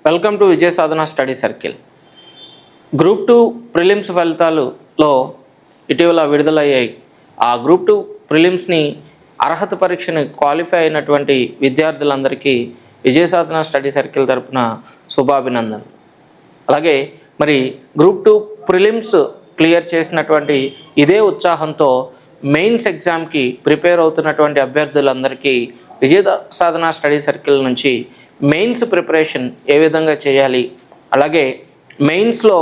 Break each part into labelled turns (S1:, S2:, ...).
S1: Welcome to Vijaya Sadhana study circle. Group 2 prelims ఫలితాలలో ఇటీవల విడుదలయ్యాయి. ఆ గ్రూప్ 2 ప్రిలిమ్స్ని అర్హత పరీక్షని క్వాలిఫై అయినటువంటి విద్యార్థులందరికీ విజయ సాధన స్టడీ సర్కిల్ తరపున శుభాభినందనలు. అలాగే మరి గ్రూప్ 2 ప్రిలిమ్స్ క్లియర్ చేసినటువంటి ఇదే ఉత్సాహంతో మెయిన్స్ ఎగ్జామ్కి ప్రిపేర్ అవుతున్నటువంటి అభ్యర్థులందరికీ విజయ సాధన స్టడీ సర్కిల్ నుంచి మెయిన్స్ ప్రిపరేషన్ ఏ విధంగా చేయాలి, అలాగే మెయిన్స్లో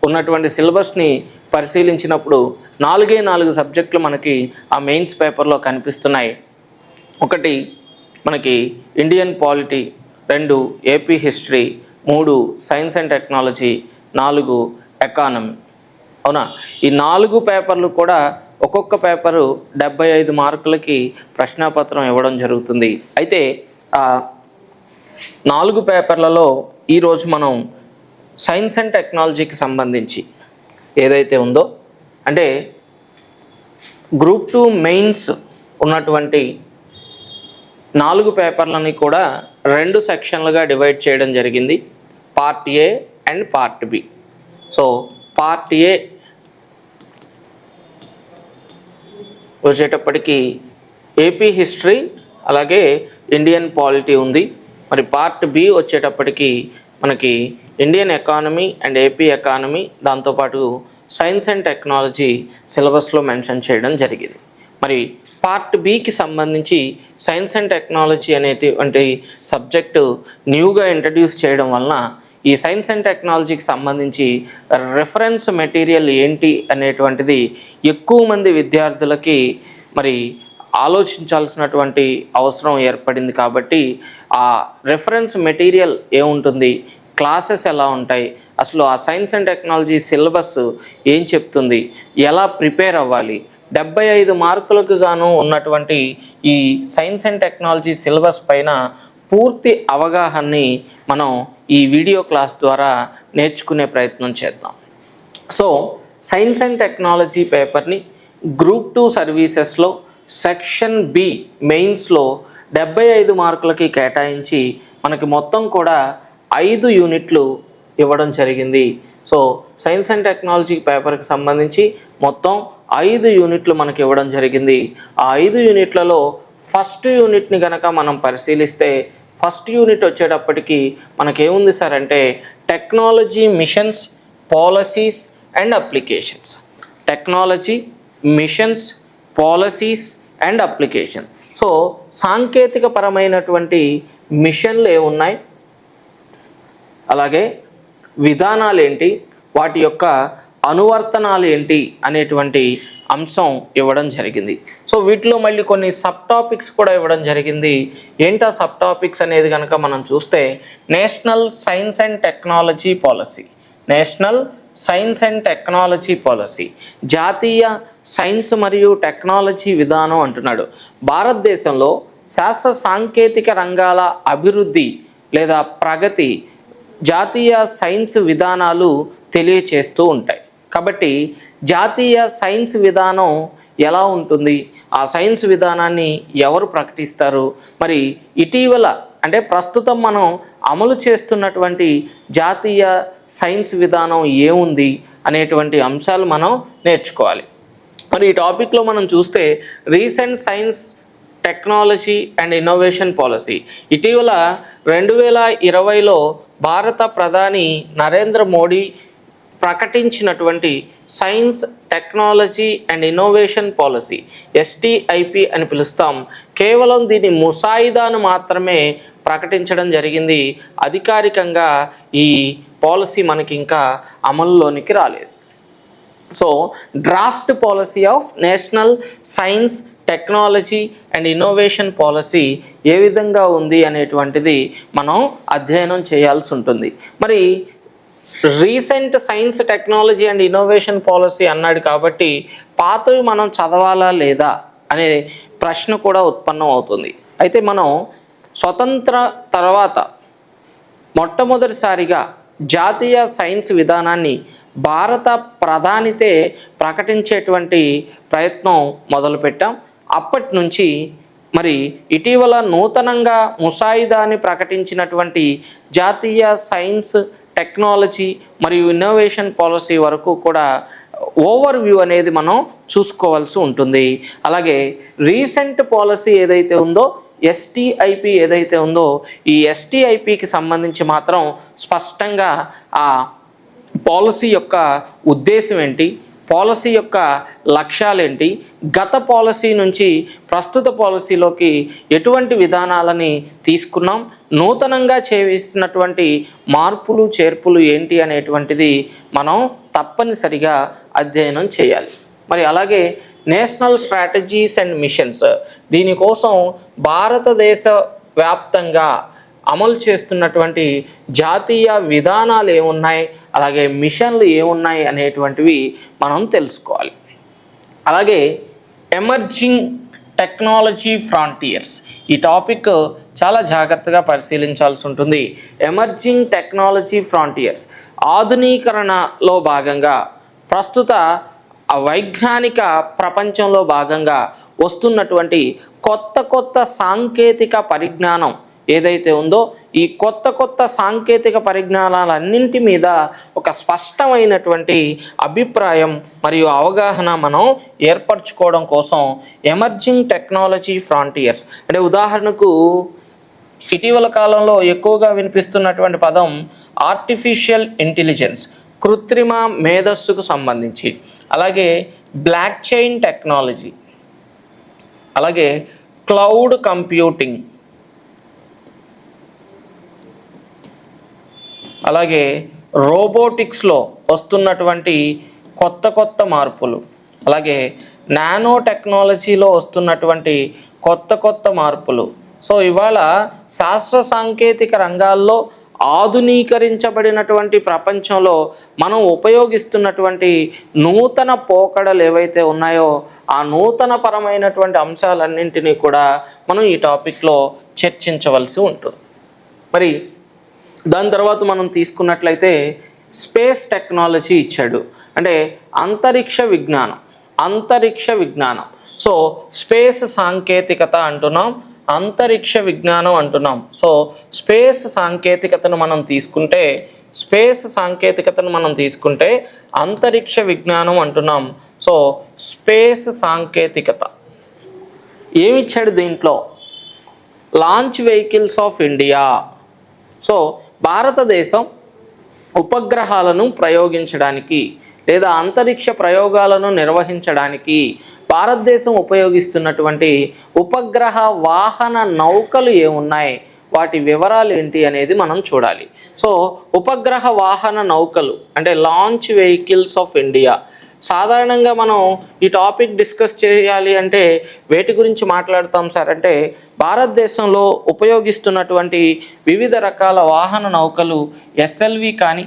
S1: ఉన్నటువంటి సిలబస్ని పరిశీలించినప్పుడు 4 సబ్జెక్టులు మనకి ఆ మెయిన్స్ పేపర్లో కనిపిస్తున్నాయి. ఒకటి మనకి Indian polity, 2 AP history, 3 science and technology, 4 economy. అవునా, ఈ 4 పేపర్లు కూడా ఒక్కొక్క పేపరు 75 మార్కులకి ప్రశ్నాపత్రం ఇవ్వడం జరుగుతుంది. అయితే 4 పేపర్లలో ఈరోజు మనం సైన్స్ అండ్ టెక్నాలజీకి సంబంధించి ఏదైతే ఉందో, అంటే గ్రూప్ 2 మెయిన్స్ ఉన్నటువంటి 4 పేపర్లని కూడా 2 సెక్షన్లుగా డివైడ్ చేయడం జరిగింది, part A and part B. So part A వచ్చేటప్పటికి ఏపీ హిస్టరీ అలాగే ఇండియన్ పాలిటీ ఉంది. మరి పార్ట్ బి వచ్చేటప్పటికి మనకి Indian economy and AP economy, దాంతోపాటు సైన్స్ అండ్ టెక్నాలజీ సిలబస్లో మెన్షన్ చేయడం జరిగింది. మరి పార్ట్ బికి సంబంధించి సైన్స్ అండ్ టెక్నాలజీ అనేటువంటి సబ్జెక్టు న్యూగా ఇంట్రడ్యూస్ చేయడం వలన ఈ సైన్స్ అండ్ టెక్నాలజీకి సంబంధించి రెఫరెన్స్ మెటీరియల్ ఏంటి అనేటువంటిది ఎక్కువ మంది విద్యార్థులకి మరి ఆలోచించాల్సినటువంటి అవసరం ఏర్పడింది. కాబట్టి ఆ రెఫరెన్స్ మెటీరియల్ ఏముంటుంది, క్లాసెస్ ఎలా ఉంటాయి, అసలు ఆ సైన్స్ అండ్ టెక్నాలజీ సిలబస్ ఏం చెప్తుంది, ఎలా ప్రిపేర్ అవ్వాలి, 75 మార్కులకు గాను ఉన్నటువంటి ఈ సైన్స్ అండ్ టెక్నాలజీ సిలబస్ పైన పూర్తి అవగాహనని మనం ఈ వీడియో క్లాస్ ద్వారా నేర్చుకునే ప్రయత్నం చేద్దాం. సో సైన్స్ అండ్ టెక్నాలజీ పేపర్ని గ్రూప్ 2 సర్వీసెస్లో సెక్షన్ బి మెయిన్స్లో 75 మార్కులకి కేటాయించి మనకి మొత్తం కూడా 5 యూనిట్లు ఇవ్వడం జరిగింది. సో సైన్స్ అండ్ టెక్నాలజీ పేపర్కి సంబంధించి మొత్తం 5 యూనిట్లు మనకి ఇవ్వడం జరిగింది. ఆ 5 యూనిట్లలో ఫస్ట్ యూనిట్ని కనుక మనం పరిశీలిస్తే, ఫస్ట్ యూనిట్ వచ్చేటప్పటికి మనకేముంది సార్ అంటే technology machines, policies and applications. Technology machines, policies and application. So సాంకేతిక పరమైనటువంటి మిషన్లు ఏమున్నాయి, అలాగే విధానాలు ఏంటి, వాటి యొక్క అనువర్తనాలు ఏంటి అనేటువంటి అంశం ఇవ్వడం జరిగింది. సో వీటిలో మళ్ళీ కొన్ని సబ్ టాపిక్స్ కూడా ఇవ్వడం జరిగింది. ఏంటా సబ్ టాపిక్స్ అనేది కనుక మనం చూస్తే, national science and technology policy, national science and technology policy, జాతీయ సైన్స్ మరియు టెక్నాలజీ విధానం అంటున్నాడు. భారతదేశంలో శాస్త్ర సాంకేతిక రంగాల అభివృద్ధి లేదా ప్రగతి జాతీయ సైన్స్ విధానాలు తెలియచేస్తూ ఉంటాయి. కాబట్టి జాతీయ సైన్స్ విధానం ఎలా ఉంటుంది, ఆ సైన్స్ విధానాన్ని ఎవరు ప్రకటిస్తారు, మరి ఇటీవల అంటే ప్రస్తుతం మనం అమలు చేస్తున్నటువంటి జాతీయ సైన్స్ విధానం ఏముంది అనేటువంటి అంశాలు మనం నేర్చుకోవాలి. మరి ఈ టాపిక్లో మనం చూస్తే recent science technology and innovation policy, ఇటీవల 2020లో భారత ప్రధాని నరేంద్ర మోడీ ప్రకటించినటువంటి science technology and innovation policy, STIP అని పిలుస్తాం. కేవలం దీని ముసాయిదాను మాత్రమే ప్రకటించడం జరిగింది. అధికారికంగా ఈ పాలసీ మనకి ఇంకా అమలులోనికి రాలేదు. So draft policy of national science technology and innovation policy ఏ విధంగా ఉంది అనేటువంటిది మనం అధ్యయనం చేయాల్సి ఉంటుంది. మరి recent science technology and innovation policy అన్నాడు కాబట్టి పాతవి మనం చదవాలా లేదా అనే ప్రశ్న కూడా ఉత్పన్నం అవుతుంది. అయితే మనం స్వతంత్ర తర్వాత మొట్టమొదటిసారిగా జాతీయ సైన్స్ విధానాన్ని భారత ప్రధానితే ప్రకటించేటువంటి ప్రయత్నం మొదలుపెట్టాం. అప్పటి నుంచి మరి ఇటీవల నూతనంగా ముసాయిదాని ప్రకటించినటువంటి జాతీయ సైన్స్, టెక్నాలజీ మరియు ఇన్నోవేషన్ పాలసీ వరకు కూడా ఓవర్ వ్యూ అనేది మనం చూసుకోవాల్సి ఉంటుంది. అలాగే రీసెంట్ పాలసీ ఏదైతే ఉందో ఎస్టీఐపి ఏదైతే ఉందో ఈ ఎస్టీఐపికి సంబంధించి మాత్రం స్పష్టంగా ఆ పాలసీ యొక్క ఉద్దేశం ఏంటి, పాలసీ యొక్క లక్ష్యాలేంటి, గత పాలసీ నుంచి ప్రస్తుత పాలసీలోకి ఎటువంటి విధానాలని తీసుకున్నాం, నూతనంగా చేసినటువంటి మార్పులు చేర్పులు ఏంటి అనేటువంటిది మనం తప్పనిసరిగా అధ్యయనం చేయాలి. మరి అలాగే నేషనల్ స్ట్రాటజీస్ అండ్ మిషన్స్, దీనికోసం భారతదేశ వ్యాప్తంగా అమలు చేస్తున్నటువంటి జాతీయ విధానాలు ఏమున్నాయి, అలాగే మిషన్లు ఏమున్నాయి అనేటువంటివి మనం తెలుసుకోవాలి. అలాగే ఎమర్జింగ్ టెక్నాలజీ ఫ్రాంటియర్స్, ఈ టాపిక్ చాలా జాగ్రత్తగా పరిశీలించాల్సి ఉంటుంది. ఎమర్జింగ్ టెక్నాలజీ ఫ్రాంటియర్స్, ఆధునీకరణలో భాగంగా ప్రస్తుత వైజ్ఞానిక ప్రపంచంలో భాగంగా వస్తున్నటువంటి కొత్త సాంకేతిక పరిజ్ఞానం ఏదైతే ఉందో ఈ కొత్త సాంకేతిక పరిజ్ఞానాలన్నింటి మీద ఒక స్పష్టమైనటువంటి అభిప్రాయం మరియు అవగాహన మనం ఏర్పరచుకోవడం కోసం ఎమర్జింగ్ టెక్నాలజీ ఫ్రాంటియర్స్ అంటే ఉదాహరణకు ఇటీవల కాలంలో ఎక్కువగా వినిపిస్తున్నటువంటి పదం ఆర్టిఫిషియల్ ఇంటెలిజెన్స్, కృత్రిమ మేధస్సుకు సంబంధించి, అలాగే బ్లాక్ చైన్ టెక్నాలజీ, అలాగే క్లౌడ్ కంప్యూటింగ్, అలాగే రోబోటిక్స్లో వస్తున్నటువంటి కొత్త మార్పులు, అలాగే నానో టెక్నాలజీలో వస్తున్నటువంటి కొత్త మార్పులు. సో ఇవాళ శాస్త్ర సాంకేతిక రంగాల్లో ఆధునీకరించబడినటువంటి ప్రపంచంలో మనం ఉపయోగిస్తున్నటువంటి నూతన పోకడలు ఏవైతే ఉన్నాయో ఆ నూతన పరమైనటువంటి అంశాలన్నింటినీ కూడా మనం ఈ టాపిక్లో చర్చించవలసి ఉంటుంది. మరి దాని తర్వాత మనం తీసుకున్నట్లయితే స్పేస్ టెక్నాలజీ ఇచ్చాడు, అంటే అంతరిక్ష విజ్ఞానం. సో స్పేస్ సాంకేతికత అంటున్నాం, అంతరిక్ష విజ్ఞానం అంటున్నాం. సో స్పేస్ సాంకేతికతను మనం తీసుకుంటే అంతరిక్ష విజ్ఞానం అంటున్నాం. సో స్పేస్ సాంకేతికత ఏమిచ్చాడు దీంట్లో? Launch vehicles of India. So భారతదేశం ఉపగ్రహాలను ప్రయోగించడానికి లేదా అంతరిక్ష ప్రయోగాలను నిర్వహించడానికి భారతదేశం ఉపయోగిస్తున్నటువంటి ఉపగ్రహ వాహన నౌకలు ఏమున్నాయి, వాటి వివరాలు ఏంటి అనేది మనం చూడాలి. సో ఉపగ్రహ వాహన నౌకలు అంటే లాంచ్ వెహికల్స్ ఆఫ్ ఇండియా. సాధారణంగా మనం ఈ టాపిక్ డిస్కస్ చేయాలి అంటే వేటి గురించి మాట్లాడతాం సార్ అంటే భారతదేశంలో ఉపయోగిస్తున్నటువంటి వివిధ రకాల వాహన నౌకలు ఎస్ఎల్వి కానీ,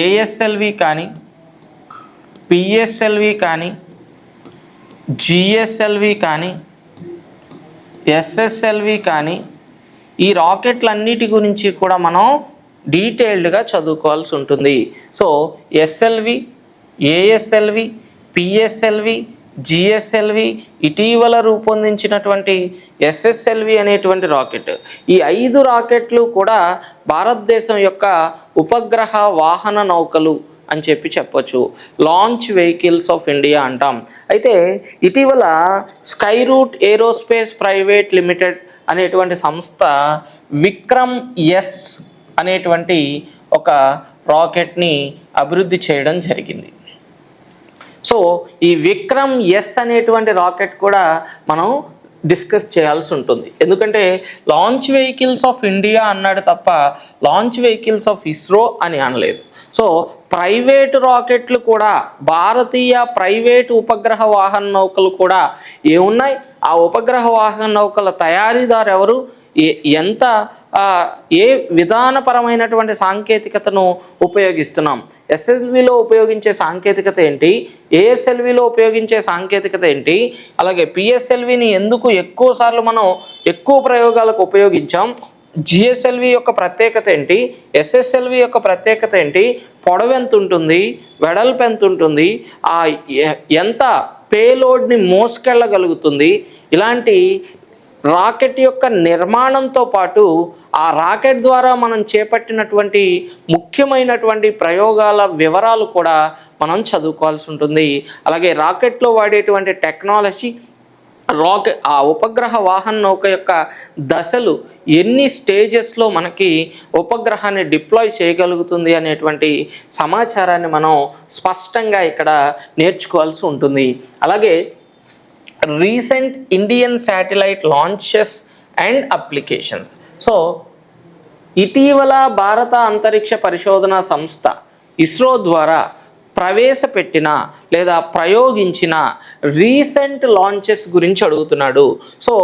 S1: ఏఎస్ఎల్వి కానీ, పిఎస్ఎల్వి కానీ, జిఎస్ఎల్వి కానీ, ఎస్ఎస్ఎల్వి కానీ, ఈ రాకెట్లన్నిటి గురించి కూడా మనం డీటెయిల్డ్గా చదువుకోవాల్సి ఉంటుంది. So SLV, ASLV, PSLV, GSLV, ఇటీవల రూపొందించినటువంటి ఎస్ఎస్ఎల్వి అనేటువంటి రాకెట్, ఈ 5 రాకెట్లు కూడా భారతదేశం యొక్క ఉపగ్రహ వాహన నౌకలు అని చెప్పొచ్చు. లాంచ్ వెహికల్స్ ఆఫ్ ఇండియా అంటాం. అయితే ఇటీవల Skyroot Aerospace private limited అనేటువంటి సంస్థ విక్రమ్ ఎస్ అనేటువంటి ఒక రాకెట్ని అభివృద్ధి చేయడం జరిగింది. సో ఈ విక్రమ్ ఎస్ అనేటువంటి రాకెట్ కూడా మనం డిస్కస్ చేయాల్సి ఉంటుంది. ఎందుకంటే లాంచ్ వెహికల్స్ ఆఫ్ ఇండియా అన్నాడు తప్ప లాంచ్ వెహికల్స్ ఆఫ్ ఇస్రో అని అనలేదు. సో ప్రైవేటు రాకెట్లు కూడా, భారతీయ ప్రైవేటు ఉపగ్రహ వాహన నౌకలు కూడా ఏమున్నాయి, ఆ ఉపగ్రహ వాహన నౌకల తయారీదారు ఎవరు, ఏ విధానపరమైనటువంటి సాంకేతికతను ఉపయోగిస్తున్నాం, ఎస్ఎల్విలో ఉపయోగించే సాంకేతికత ఏంటి, ఏఎస్ఎల్విలో ఉపయోగించే సాంకేతికత ఏంటి, అలాగే పిఎస్ఎల్విని ఎందుకు ఎక్కువసార్లు మనం ఎక్కువ ప్రయోగాలకు ఉపయోగించాం, జిఎస్ఎల్వి యొక్క ప్రత్యేకత ఏంటి, ఎస్ఎస్ఎల్వి యొక్క ప్రత్యేకత ఏంటి, పొడవు ఎంత ఉంటుంది, వెడల్పు ఎంత ఉంటుంది, ఎంత పేలోడ్ని మోసుకెళ్ళగలుగుతుంది. ఇలాంటి రాకెట్ యొక్క నిర్మాణంతో పాటు ఆ రాకెట్ ద్వారా మనం చేపట్టినటువంటి ముఖ్యమైనటువంటి ప్రయోగాల వివరాలు కూడా మనం చదువుకోవాల్సి ఉంటుంది. అలాగే రాకెట్లో వాడేటువంటి టెక్నాలజీ, ఆ ఉపగ్రహ వాహన నౌక యొక్క దశలు, ఎన్ని స్టేజెస్లో మనకి ఉపగ్రహాన్ని డిప్లాయ్ చేయగలుగుతుంది అనేటువంటి సమాచారాన్ని మనం స్పష్టంగా ఇక్కడ నేర్చుకోవాల్సి ఉంటుంది. అలాగే recent Indian satellite launches and applications. So ఇటీవల భారత అంతరిక్ష పరిశోధన సంస్థ ఇస్రో ద్వారా ప్రవేశపెట్టిన లేదా ప్రయోగించిన రీసెంట్ లాంచెస్ గురించి అడుగుతున్నాడు. సో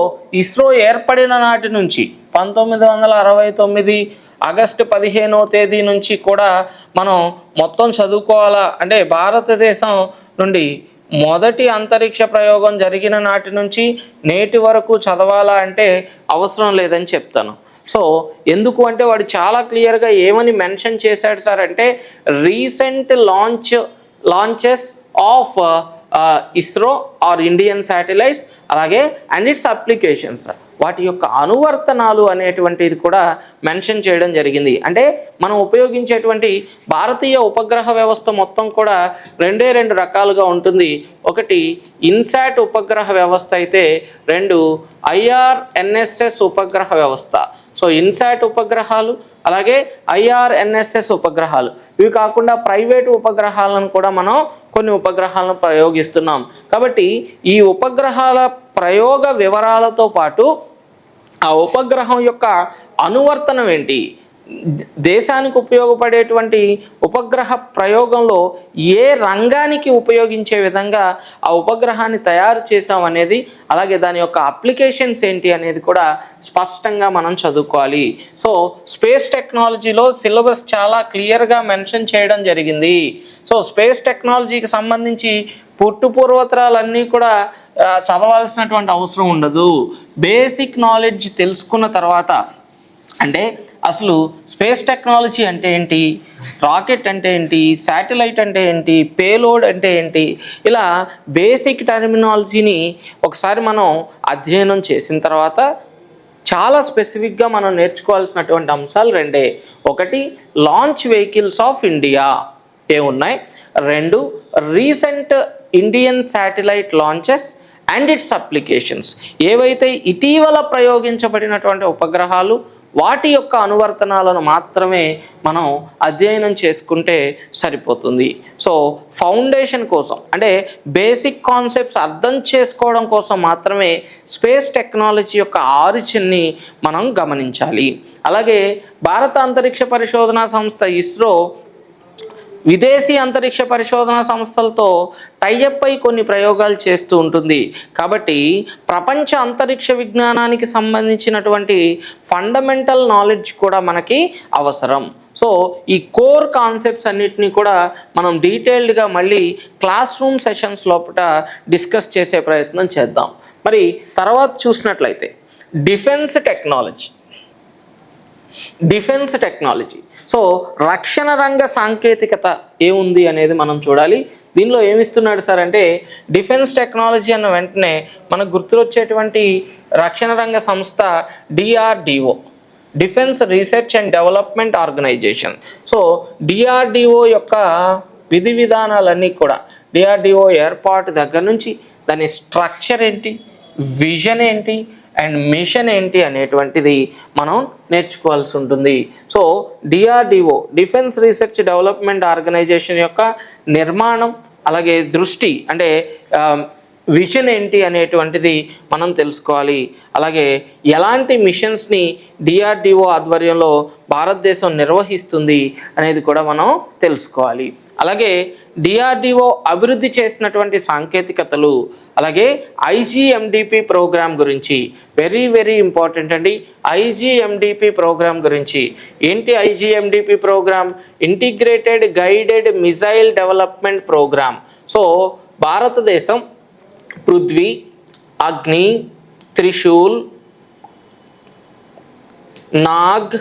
S1: ఇస్రో ఏర్పడిన నాటి నుంచి 1969 ఆగస్టు 15వ తేదీ నుంచి కూడా మనం మొత్తం చదువుకోవాలా అంటే భారతదేశం నుండి మొదటి అంతరిక్ష ప్రయోగం జరిగిన నాటి నుంచి నేటి వరకు చదవాలా అంటే అవసరం లేదని చెప్తాను. సో ఎందుకు అంటే వాడు చాలా క్లియర్గా ఏమని మెన్షన్ చేశాడు సార్ అంటే recent launches of ISRO or Indian satellites, అలాగే అండ్ ఇట్స్ అప్లికేషన్స్, వాటి యొక్క అనువర్తనాలు అనేటువంటిది కూడా మెన్షన్ చేయడం జరిగింది. అంటే మనం ఉపయోగించేటువంటి భారతీయ ఉపగ్రహ వ్యవస్థ మొత్తం కూడా రెండు రకాలుగా ఉంటుంది. ఒకటి ఇన్సాట్ ఉపగ్రహ వ్యవస్థ అయితే, రెండు IRNSS ఉపగ్రహ వ్యవస్థ. సో ఇన్సాట్ ఉపగ్రహాలు, అలాగే IRNSS ఉపగ్రహాలు. ఇవి కాకుండా ప్రైవేటు ఉపగ్రహాలను కూడా మనం కొన్ని ఉపగ్రహాలను ప్రయోగిస్తున్నాం. కాబట్టి ఈ ఉపగ్రహాల ప్రయోగ వివరాలతో పాటు ఆ ఉపగ్రహం యొక్క అనువర్తనం ఏంటి, దేశానికి ఉపయోగపడేటువంటి ఉపగ్రహ ప్రయోగంలో ఏ రంగానికి ఉపయోగించే విధంగా ఆ ఉపగ్రహాన్ని తయారు చేసాం అనేది, అలాగే దాని యొక్క అప్లికేషన్స్ ఏంటి అనేది కూడా స్పష్టంగా మనం చదువుకోవాలి. సో స్పేస్ టెక్నాలజీలో సిలబస్ చాలా క్లియర్గా మెన్షన్ చేయడం జరిగింది. సో స్పేస్ టెక్నాలజీకి సంబంధించి పూర్వత్రాలన్నీ కూడా చదవాల్సినటువంటి అవసరం ఉండదు. బేసిక్ నాలెడ్జ్ తెలుసుకున్న తర్వాత, అంటే అసలు స్పేస్ టెక్నాలజీ అంటే ఏంటి, రాకెట్ అంటే ఏంటి, శాటిలైట్ అంటే ఏంటి, పేలోడ్ అంటే ఏంటి, ఇలా బేసిక్ టర్మినాలజీని ఒకసారి మనం అధ్యయనం చేసిన తర్వాత చాలా స్పెసిఫిక్గా మనం నేర్చుకోవాల్సినటువంటి అంశాలు రెండే. ఒకటి లాంచ్ వెహికల్స్ ఆఫ్ ఇండియా ఏమున్నాయి, రెండు recent Indian satellite launches and its applications, ఏవైతే ఇటీవల ప్రయోగించబడినటువంటి ఉపగ్రహాలు వాటి యొక్క అనువర్తనాలను మాత్రమే మనం అధ్యయనం చేసుకుంటే సరిపోతుంది. సో ఫౌండేషన్ కోసం, అంటే బేసిక్ కాన్సెప్ట్స్ అర్థం చేసుకోవడం కోసం మాత్రమే స్పేస్ టెక్నాలజీ యొక్క ఆరిజిన్ని మనం గమనించాలి. అలాగే భారత అంతరిక్ష పరిశోధనా సంస్థ ఇస్రో విదేశీ అంతరిక్ష పరిశోధన సంస్థలతో టైఅప్ అయి కొన్ని ప్రయోగాలు చేస్తూ ఉంటుంది. కాబట్టి ప్రపంచ అంతరిక్ష విజ్ఞానానికి సంబంధించినటువంటి ఫండమెంటల్ నాలెడ్జ్ కూడా మనకి అవసరం. సో ఈ కోర్ కాన్సెప్ట్స్ అన్నిటినీ కూడా మనం డీటెయిల్డ్గా మళ్ళీ క్లాస్ రూమ్ సెషన్స్ లోపల డిస్కస్ చేసే ప్రయత్నం చేద్దాం. మరి తర్వాత చూసినట్లయితే డిఫెన్స్ టెక్నాలజీ. సో రక్షణ రంగ సాంకేతికత ఏముంది అనేది మనం చూడాలి. దీనిలో ఏమిస్తున్నాడు సార్ అంటే డిఫెన్స్ టెక్నాలజీ అన్న వెంటనే మనకు గుర్తుకొచ్చేటువంటి రక్షణ రంగ సంస్థ DRDO, defence research and development organisation. So DRDO యొక్క విధి విధానాలన్నీ కూడా, DRDO ఏర్పాటు దగ్గర నుంచి దాని స్ట్రక్చర్ ఏంటి, విజన్ ఏంటి అండ్ మిషన్ ఏంటి అనేటువంటిది మనం నేర్చుకోవాల్సి ఉంటుంది. So DRDO, defence research development organisation యొక్క నిర్మాణం, అలాగే దృష్టి అంటే విజన్ ఏంటి అనేటువంటిది మనం తెలుసుకోవాలి. అలాగే ఎలాంటి మిషన్స్ని DRDO ఆధ్వర్యంలో భారతదేశం నిర్వహిస్తుంది అనేది కూడా మనం తెలుసుకోవాలి. అలాగే DRDO అభివృద్ధి చేసినటువంటి సాంకేతికతలు, అలాగే IGMDP ప్రోగ్రాం గురించి వెరీ ఇంపార్టెంట్ అండి. IGMDP ప్రోగ్రాం గురించి ఏంటి? IGMDP programme integrated guided missile development programme. So భారతదేశం పృథ్వీ, అగ్ని, త్రిశూల్, నాగ్,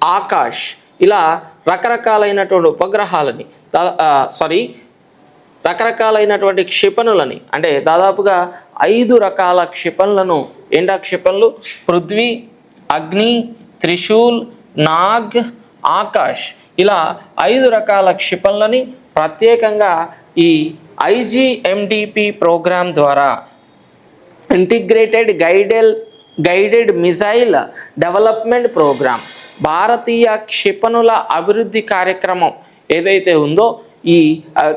S1: ఆకాష్ ఇలా రకరకాలైనటువంటి ఉపగ్రహాలని రకరకాలైనటువంటి క్షిపణులని, అంటే దాదాపుగా 5 రకాల క్షిపణులను, ఏంటా క్షిపణులు? పృథ్వీ, అగ్ని, త్రిశూల్, నాగ్, ఆకాష్, ఇలా 5 రకాల క్షిపణులని ప్రత్యేకంగా ఈ IGMDP ప్రోగ్రాం ద్వారా, integrated guided missile development program, భారతీయ క్షిపణుల అభివృద్ధి కార్యక్రమం ఏదైతే ఉందో, ఈ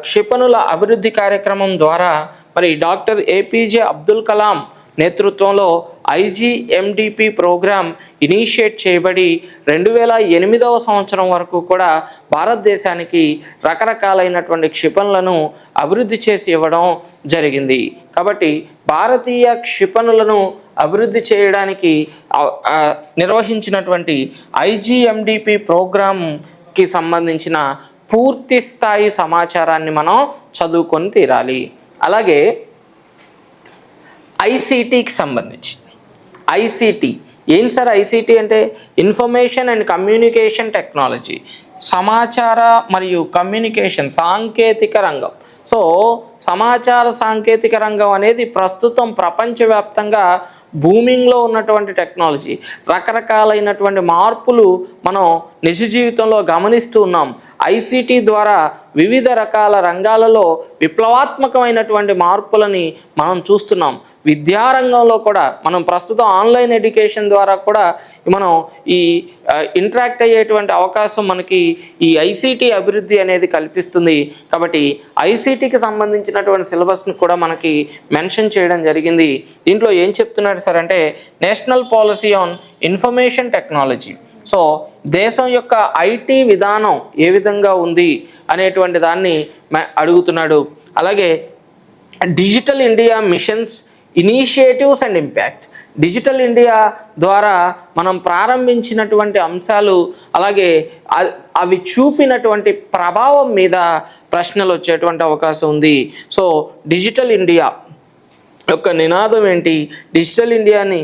S1: క్షిపణుల అభివృద్ధి కార్యక్రమం ద్వారా మరి డాక్టర్ APJ అబ్దుల్ కలాం నేతృత్వంలో IGMDP ప్రోగ్రాం ఇనిషియేట్ చేయబడి 2008వ సంవత్సరం వరకు కూడా భారతదేశానికి రకరకాలైనటువంటి క్షిపణులను అభివృద్ధి చేసి ఇవ్వడం జరిగింది. కాబట్టి భారతీయ క్షిపణులను అభివృద్ధి చేయడానికి నిర్వహించినటువంటి IGMDP ప్రోగ్రాంకి సంబంధించిన పూర్తి స్థాయి సమాచారాన్ని మనం చదువుకొని తీరాలి. అలాగే ICTకి సంబంధించి, ICT ఏంటి సార్? ICT అంటే ఇన్ఫర్మేషన్ అండ్ కమ్యూనికేషన్ టెక్నాలజీ, సమాచార మరియు కమ్యూనికేషన్ సాంకేతిక రంగం. సో సమాచార సాంకేతిక రంగం అనేది ప్రస్తుతం ప్రపంచవ్యాప్తంగా బూమింగ్లో ఉన్నటువంటి టెక్నాలజీ. రకరకాలైనటువంటి మార్పులు మనం నిజ జీవితంలో గమనిస్తూ ఉన్నాం. ICT ద్వారా వివిధ రకాల రంగాలలో విప్లవాత్మకమైనటువంటి మార్పులని మనం చూస్తున్నాం. విద్యారంగంలో కూడా మనం ప్రస్తుతం ఆన్లైన్ ఎడ్యుకేషన్ ద్వారా కూడా మనం ఈ ఇంటరాక్ట్ అయ్యేటువంటి అవకాశం మనకి ఈ ICT అభివృద్ధి అనేది కల్పిస్తుంది. కాబట్టి ICTకి సంబంధించినటువంటి సిలబస్ని కూడా మనకి మెన్షన్ చేయడం జరిగింది. దీంట్లో ఏం చెప్తున్నాడు సార్ అంటే, national policy on information technology. So దేశం యొక్క IT విధానం ఏ విధంగా ఉంది అనేటువంటి దాన్ని అడుగుతున్నాడు. అలాగే digital India machines, initiatives and impact, digital India ద్వారా మనం ప్రారంభించినటువంటి అంశాలు, అలాగే అవి చూపినటువంటి ప్రభావం మీద ప్రశ్నలు వచ్చేటువంటి అవకాశం ఉంది. సో డిజిటల్ ఇండియా యొక్క నినాదం ఏంటి? డిజిటల్ ఇండియాని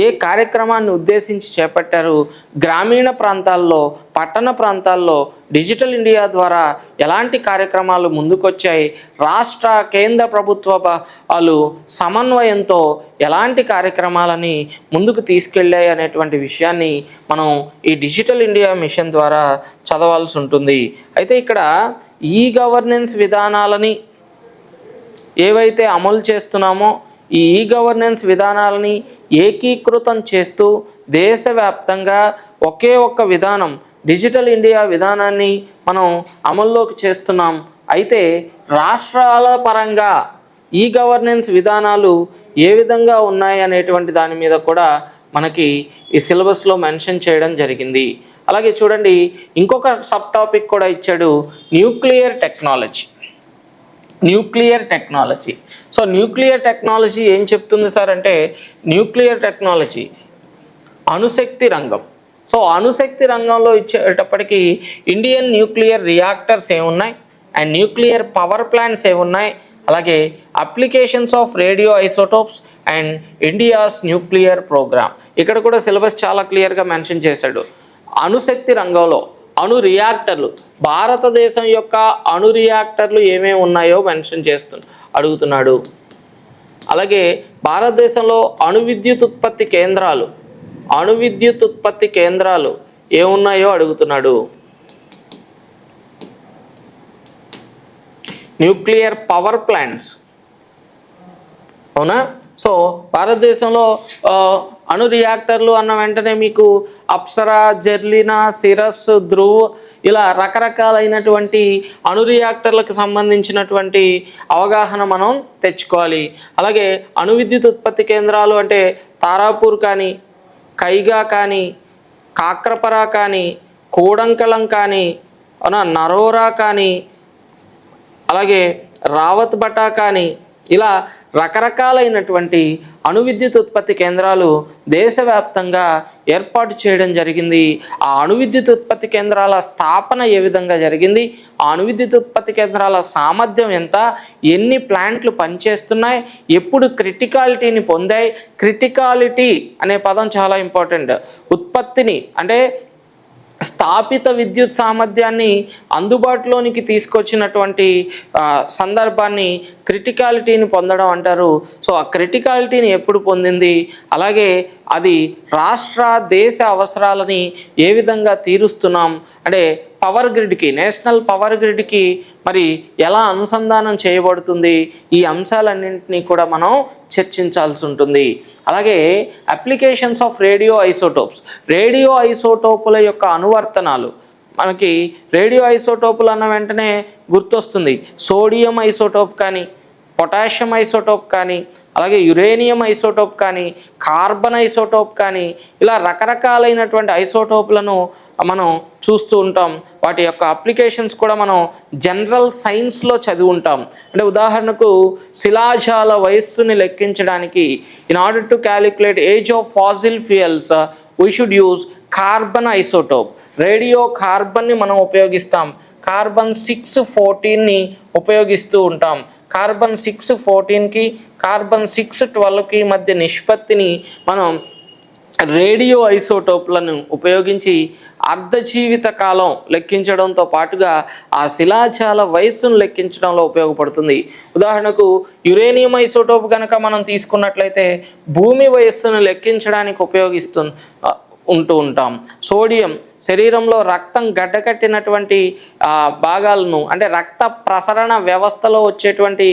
S1: ఏ కార్యక్రమాన్ని ఉద్దేశించి చేపట్టారు? గ్రామీణ ప్రాంతాల్లో, పట్టణ ప్రాంతాల్లో డిజిటల్ ఇండియా ద్వారా ఎలాంటి కార్యక్రమాలు ముందుకొచ్చాయి? రాష్ట్ర కేంద్ర ప్రభుత్వాలు సమన్వయంతో ఎలాంటి కార్యక్రమాలని ముందుకు తీసుకెళ్ళాయి అనేటువంటి విషయాన్ని మనం ఈ డిజిటల్ ఇండియా మిషన్ ద్వారా చదవాల్సి ఉంటుంది. అయితే ఇక్కడ ఈ గవర్నెన్స్ విధానాలని ఏవైతే అమలు చేస్తున్నామో, ఈ గవర్నెన్స్ విధానాలని ఏకీకృతం చేస్తూ దేశవ్యాప్తంగా ఒకే ఒక్క విధానం, డిజిటల్ ఇండియా విధానాన్ని మనం అమల్లోకి చేస్తున్నాం. అయితే రాష్ట్రాల పరంగా ఈ గవర్నెన్స్ విధానాలు ఏ విధంగా ఉన్నాయి అనేటువంటి దాని మీద కూడా మనకి ఈ సిలబస్లో మెన్షన్ చేయడం జరిగింది. అలాగే చూడండి, ఇంకొక సబ్ టాపిక్ కూడా ఇచ్చాడు, nuclear technology. So nuclear technology ఏం చెప్తుంది సార్ అంటే, న్యూక్లియర్ టెక్నాలజీ అణుశక్తి రంగం. సో అణుశక్తి రంగంలో ఇచ్చేటప్పటికి ఇండియన్ న్యూక్లియర్ రియాక్టర్స్ ఏమున్నాయి, అండ్ న్యూక్లియర్ పవర్ ప్లాంట్స్ ఏమున్నాయి, అలాగే applications of radioisotopes and India's nuclear programme. ఇక్కడ కూడా సిలబస్ చాలా క్లియర్గా మెన్షన్ చేశాడు. అణుశక్తి రంగంలో అణు రియాక్టర్లు, భారతదేశం యొక్క అణు రియాక్టర్లు ఏమేమి ఉన్నాయో మెన్షన్ అడుగుతున్నాడు. అలాగే భారతదేశంలో అణు విద్యుత్ ఉత్పత్తి కేంద్రాలు ఏమున్నాయో అడుగుతున్నాడు. న్యూక్లియర్ పవర్ ప్లాంట్స్, అవునా? సో భారతదేశంలో అణు రియాక్టర్లు అన్న వెంటనే మీకు అప్సరా, జెర్లినా, సిరస్, ధ్రువ్ ఇలా రకరకాలైనటువంటి అణు రియాక్టర్లకు సంబంధించినటువంటి అవగాహన మనం తెచ్చుకోవాలి. అలాగే అణు విద్యుత్ ఉత్పత్తి కేంద్రాలు అంటే తారాపూర్ కానీ, కైగా కానీ, కాక్రపరా కానీ, కోడంకలం కానీ, నరోరా కానీ, అలాగే రావత్ బటా కానీ, ఇలా రకరకాలైనటువంటి అణు విద్యుత్ ఉత్పత్తి కేంద్రాలు దేశవ్యాప్తంగా ఏర్పాటు చేయడం జరిగింది. ఆ అణు విద్యుత్ ఉత్పత్తి కేంద్రాల స్థాపన ఏ విధంగా జరిగింది, ఆ అణు విద్యుత్ ఉత్పత్తి కేంద్రాల సామర్థ్యం ఎంత, ఎన్ని ప్లాంట్లు పనిచేస్తున్నాయి, ఎప్పుడు క్రిటికాలిటీని పొందాయి. క్రిటికాలిటీ అనే పదం చాలా ఇంపార్టెంట్. ఉత్పత్తిని అంటే స్థాపిత విద్యుత్ సామర్థ్యాన్ని అందుబాటులోనికి తీసుకొచ్చినటువంటి సందర్భాన్ని క్రిటికాలిటీని పొందడం అంటారు. సో ఆ క్రిటికాలిటీని ఎప్పుడు పొందింది, అలాగే అది రాష్ట్ర దేశ అవసరాలని ఏ విధంగా తీరుస్తున్నాం అంటే పవర్ గ్రిడ్కి, నేషనల్ పవర్ గ్రిడ్కి మరి ఎలా అనుసంధానం చేయబడుతుంది, ఈ అంశాలన్నింటినీ కూడా మనం చర్చించాల్సి ఉంటుంది. అలాగే అప్లికేషన్స్ ఆఫ్ రేడియో ఐసోటోపుల యొక్క అనువర్తనాలు. మనకి రేడియో ఐసోటోపులు అన్న వెంటనే గుర్తొస్తుంది సోడియం ఐసోటోప్ కానీ, పొటాషియం ఐసోటోప్ కానీ, అలాగే యురేనియం ఐసోటోప్ కానీ, కార్బన్ ఐసోటోప్ కానీ, ఇలా రకరకాలైనటువంటి ఐసోటోపులను మనం చూస్తూ ఉంటాం. వాటి యొక్క అప్లికేషన్స్ కూడా మనం జనరల్ సైన్స్లో చదివి ఉంటాం. అంటే ఉదాహరణకు శిలాజాల వయస్సుని లెక్కించడానికి in order to calculate age of fossil fuels we should use carbon isotope. Radio కార్బన్ని మనం ఉపయోగిస్తాం. కార్బన్ 614ని ఉపయోగిస్తూ ఉంటాం. కార్బన్ 614కి కార్బన్ 612కి మధ్య నిష్పత్తిని మనం రేడియో ఐసోటోప్లను ఉపయోగించి అర్ధజీవిత కాలం లెక్కించడంతో పాటుగా ఆ శిలాజాల వయస్సును లెక్కించడంలో ఉపయోగపడుతుంది. ఉదాహరణకు యురేనియం ఐసోటోప్ కనుక మనం తీసుకున్నట్లయితే భూమి వయస్సును లెక్కించడానికి ఉంటూ ఉంటాం. సోడియం శరీరంలో రక్తం గడ్డకట్టినటువంటి భాగాలను అంటే రక్త ప్రసరణ వ్యవస్థలో వచ్చేటువంటి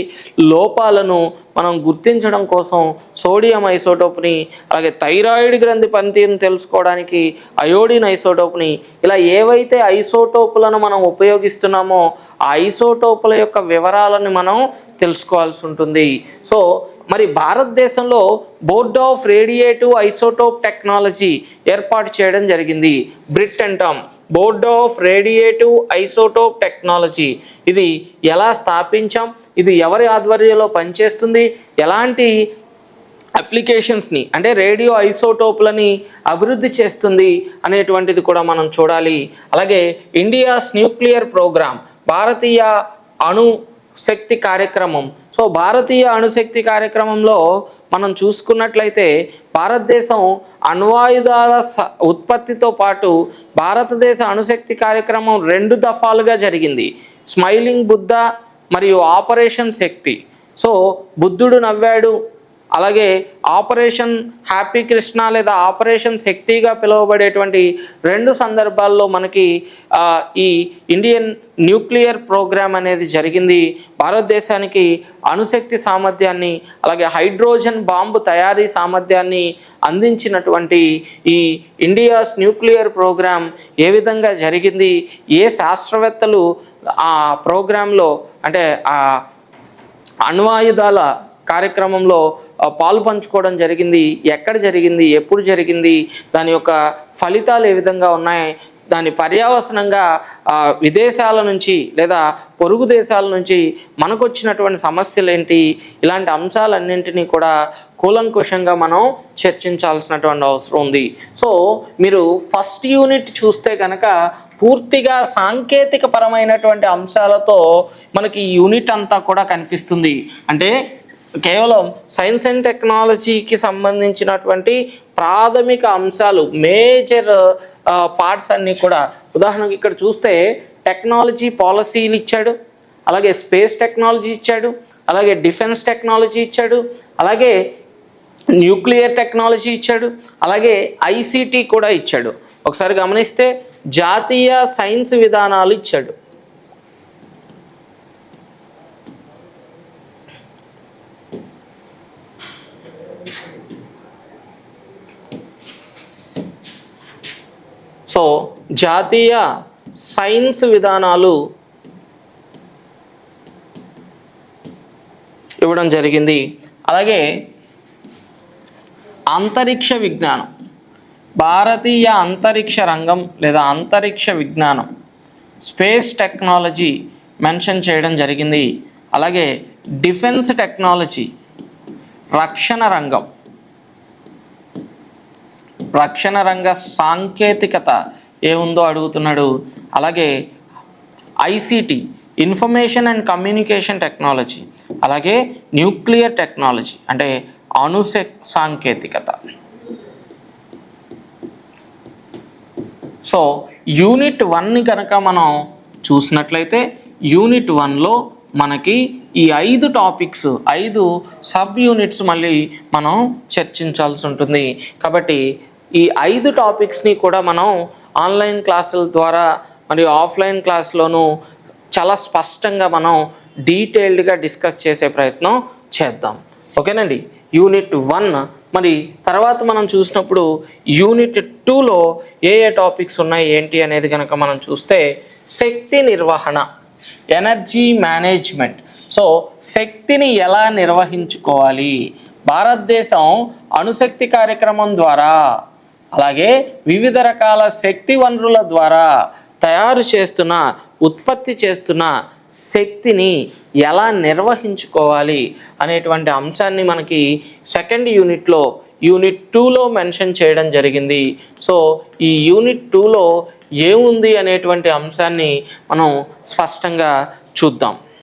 S1: లోపాలను మనం గుర్తించడం కోసం సోడియం ఐసోటోప్ని, అలాగే థైరాయిడ్ గ్రంథి పనితీరును తెలుసుకోవడానికి అయోడిన్ ఐసోటోప్ని, ఇలా ఏవైతే ఐసోటోపులను మనం ఉపయోగిస్తున్నామో ఆ ఐసోటోపుల యొక్క వివరాలను మనం తెలుసుకోవాల్సి ఉంటుంది. సో మరి భారతదేశంలో board of radiative isotope technology ఏర్పాటు చేయడం జరిగింది. బ్రిట్ అంటాం, board of radiative isotope technology. ఇది ఎలా స్థాపించాం, ఇది ఎవరి ఆధ్వర్యంలో పనిచేస్తుంది, ఎలాంటి అప్లికేషన్స్ని అంటే రేడియో ఐసోటోపులని అభివృద్ధి చేస్తుంది అనేటువంటిది కూడా మనం చూడాలి. అలాగే ఇండియాస్ న్యూక్లియర్ ప్రోగ్రామ్, భారతీయ అణు శక్తి కార్యక్రమం. సో భారతీయ అణుశక్తి కార్యక్రమంలో మనం చూసుకున్నట్లయితే భారతదేశం అణ్వాయుధాల ఉత్పత్తితో పాటు భారతదేశ అణుశక్తి కార్యక్రమం 2 దఫాలుగా జరిగింది. స్మైలింగ్ బుద్ధ మరియు ఆపరేషన్ శక్తి. సో బుద్ధుడు నవ్వాడు, అలాగే ఆపరేషన్ హ్యాపీ కృష్ణ లేదా ఆపరేషన్ శక్తిగా పిలువబడేటువంటి 2 సందర్భాల్లో మనకి ఈ ఇండియన్ న్యూక్లియర్ ప్రోగ్రామ్ అనేది జరిగింది. భారతదేశానికి అణుశక్తి సామర్థ్యాన్ని అలాగే హైడ్రోజన్ బాంబు తయారీ సామర్థ్యాన్ని అందించినటువంటి ఈ ఇండియాస్ న్యూక్లియర్ ప్రోగ్రామ్ ఏ విధంగా జరిగింది, ఏ శాస్త్రవేత్తలు ఆ ప్రోగ్రాంలో అంటే ఆ అణ్వాయుధాల కార్యక్రమంలో పాలు పంచుకోవడం జరిగింది, ఎక్కడ జరిగింది, ఎప్పుడు జరిగింది, దాని యొక్క ఫలితాలు ఏ విధంగా ఉన్నాయి, దాని పర్యవసనంగా విదేశాల నుంచి లేదా పొరుగు దేశాల నుంచి మనకు వచ్చినటువంటి సమస్యలు ఏంటి, ఇలాంటి అంశాలన్నింటినీ కూడా కూలంకుషంగా మనం చర్చించాల్సినటువంటి అవసరం ఉంది. సో మీరు ఫస్ట్ యూనిట్ చూస్తే కనుక పూర్తిగా సాంకేతిక పరమైనటువంటి అంశాలతో మనకి ఈ యూనిట్ అంతా కూడా కనిపిస్తుంది. అంటే కేవలం సైన్స్ అండ్ టెక్నాలజీకి సంబంధించినటువంటి ప్రాథమిక అంశాలు, మేజర్ పార్ట్స్ అన్నీ కూడా. ఉదాహరణకు ఇక్కడ చూస్తే టెక్నాలజీ పాలసీలు ఇచ్చాడు, అలాగే స్పేస్ టెక్నాలజీ ఇచ్చాడు, అలాగే డిఫెన్స్ టెక్నాలజీ ఇచ్చాడు, అలాగే న్యూక్లియర్ టెక్నాలజీ ఇచ్చాడు, అలాగే ఐసిటి కూడా ఇచ్చాడు. ఒకసారి గమనిస్తే జాతీయ సైన్స్ విధానాలు ఇచ్చాడు. సో జాతీయ సైన్స్ విధానాలు ఇవ్వడం జరిగింది. అలాగే అంతరిక్ష విజ్ఞానం, భారతీయ అంతరిక్ష రంగం లేదా అంతరిక్ష విజ్ఞానం, స్పేస్ టెక్నాలజీ మెన్షన్ చేయడం జరిగింది. అలాగే డిఫెన్స్ టెక్నాలజీ, రక్షణ రంగం, రక్షణ రంగ సాంకేతికత ఏముందో అడుగుతున్నాడు. అలాగే ICT, information and communication technology, అలాగే న్యూక్లియర్ టెక్నాలజీ అంటే అణు సాంకేతికత. సో యూనిట్ 1ని కనుక మనం చూసినట్లయితే యూనిట్ 1లో మనకి ఈ 5 టాపిక్స్ 5 సబ్ యూనిట్స్ మళ్ళీ మనం చర్చించాల్సి ఉంటుంది. కాబట్టి ఈ 5 టాపిక్స్ని కూడా మనం ఆన్లైన్ క్లాసుల ద్వారా మరియు ఆఫ్లైన్ క్లాస్లోనూ చాలా స్పష్టంగా మనం డీటెయిల్డ్గా డిస్కస్ చేసే ప్రయత్నం చేద్దాం. ఓకేనండి. యూనిట్ 1 మరి తర్వాత మనం చూసినప్పుడు యూనిట్ 2లో ఏ టాపిక్స్ ఉన్నాయి ఏంటి అనేది కనుక మనం చూస్తే శక్తి నిర్వహణ, ఎనర్జీ మేనేజ్మెంట్. సో శక్తిని ఎలా నిర్వహించుకోవాలి, భారతదేశం అణుశక్తి కార్యక్రమం ద్వారా అలాగే వివిధ రకాల శక్తి వనరుల ద్వారా ఉత్పత్తి చేస్తున్న శక్తిని ఎలా నిర్వహించుకోవాలి అనేటువంటి అంశాన్ని మనకి సెకండ్ యూనిట్లో యూనిట్ 2లో మెన్షన్ చేయడం జరిగింది. సో ఈ యూనిట్ 2లో ఏముంది అనేటువంటి అంశాన్ని మనం స్పష్టంగా చూద్దాం.